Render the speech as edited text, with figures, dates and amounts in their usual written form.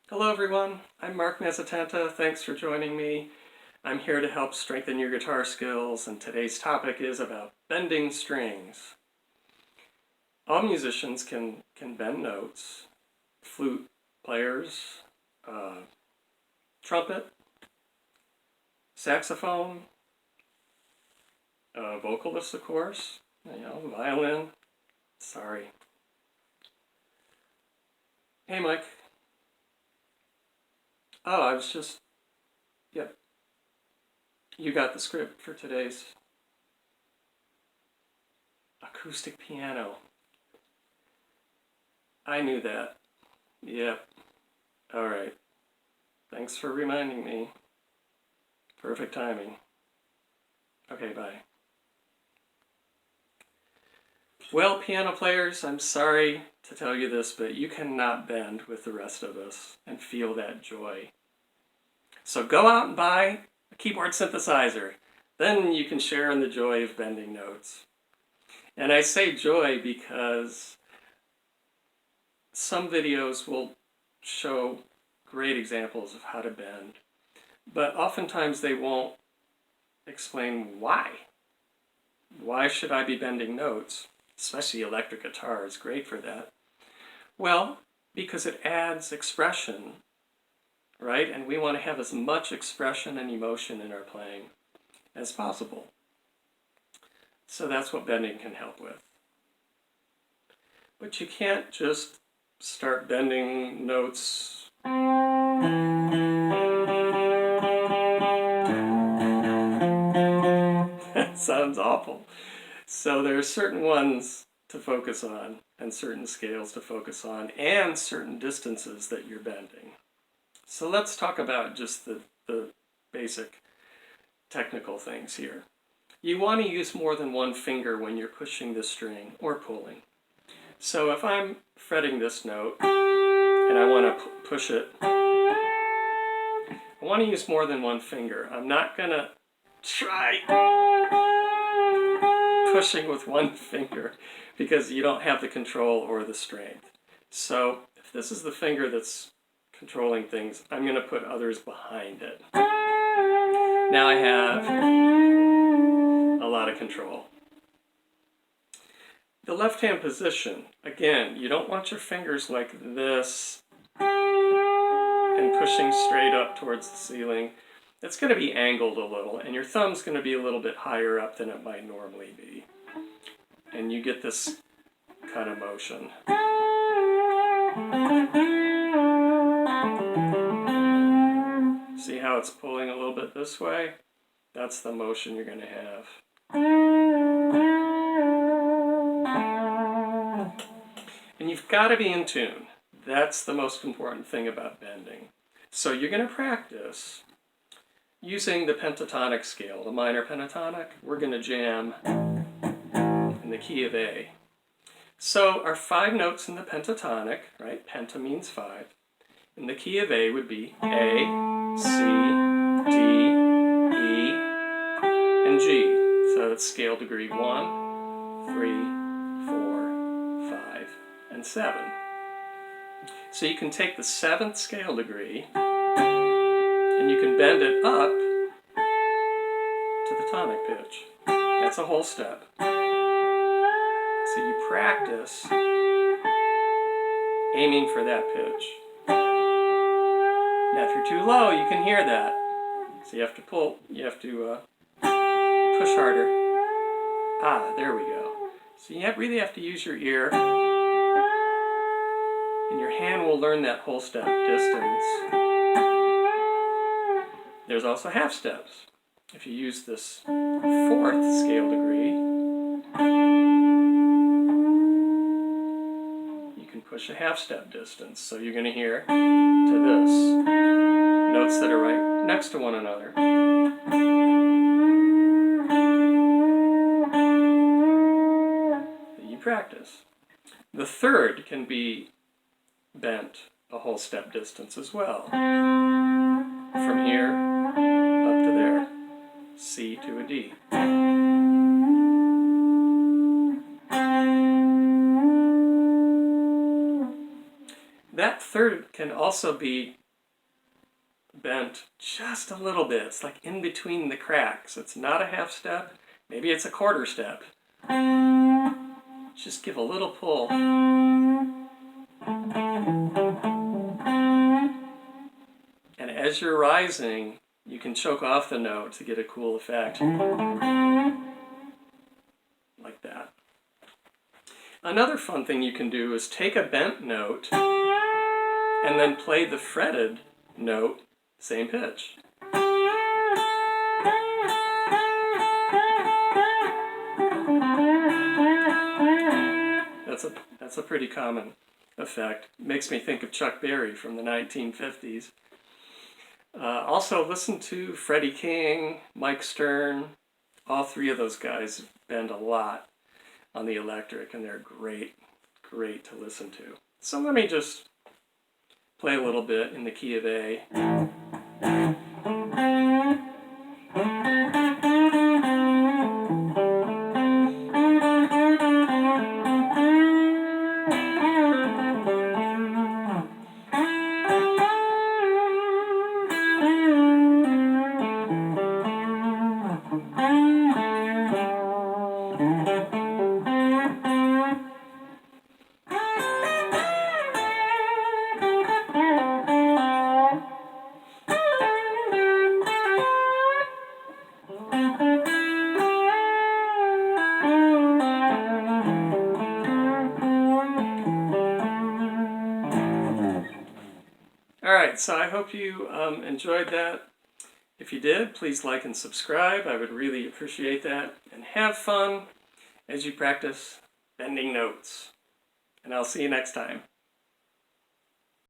Hello everyone, I'm Mark Mazzatenta. Thanks for joining me. I'm here to help strengthen your guitar skills, and today's topic is about bending strings. All musicians can bend notes. Flute players, trumpet, saxophone, vocalists of course, violin. Sorry. Hey Mike. Oh, I was just, yep. You got the script for today's acoustic piano. I knew that. Yep. All right. Thanks for reminding me. Perfect timing. Okay, bye. Well, piano players, I'm sorry to tell you this, but you cannot bend with the rest of us and feel that joy. So go out and buy a keyboard synthesizer. Then you can share in the joy of bending notes. And I say joy because some videos will show great examples of how to bend, but oftentimes they won't explain why. Why should I be bending notes? Especially electric guitar is great for that. Well, because it adds expression, right? And we want to have as much expression and emotion in our playing as possible. So that's what bending can help with. But you can't just start bending notes that sounds awful. So there are certain ones to focus on, and certain scales to focus on, and certain distances that you're bending. So let's talk about just the basic technical things here. You want to use more than one finger when you're pushing the string or pulling. So if I'm fretting this note and I want to push it, I want to use more than one finger. I'm not going to try pushing with one finger because you don't have the control or the strength. So if this is the finger that's controlling things, I'm going to put others behind it. Now I have a lot of control. The left hand position, again, you don't want your fingers like this and pushing straight up towards the ceiling. It's going to be angled a little, and your thumb's going to be a little bit higher up than it might normally be. And you get this kind of motion. See how it's pulling a little bit this way? That's the motion you're going to have. And you've got to be in tune. That's the most important thing about bending. So you're going to practice using the pentatonic scale, the minor pentatonic. We're going to jam in the key of A. So our 5 notes in the pentatonic, right? Penta means 5. In the key of A would be A, C, D, E, and G. So it's scale degree 1, 3, 4, 5, and 7. So you can take the 7th scale degree and you can bend it up to the tonic pitch. That's a whole step. So you practice aiming for that pitch. Now if you're too low, you can hear that. So you have to pull, you have to push harder. Ah, there we go. So you really have to use your ear, and your hand will learn that whole step distance. There's also half steps. If you use this 4th scale degree, you can push a half step distance. So you're going to hear to this. Notes that are right next to one another. You practice. The 3rd can be bent a whole step distance as well. From here up to there. C to a D. That third can also be bent just a little bit. It's like in between the cracks. It's not a half step. Maybe it's a quarter step. Just give a little pull. And as you're rising, you can choke off the note to get a cool effect. Like that. Another fun thing you can do is take a bent note and then play the fretted note, same pitch. That's a pretty common effect. Makes me think of Chuck Berry from the 1950s. Also, listen to Freddie King, Mike Stern. All three of those guys bend a lot on the electric, and they're great to listen to. So let me just play a little bit in the key of A. Alright, so I hope you enjoyed that. If you did, please like and subscribe. I would really appreciate that. And have fun as you practice bending notes. And I'll see you next time.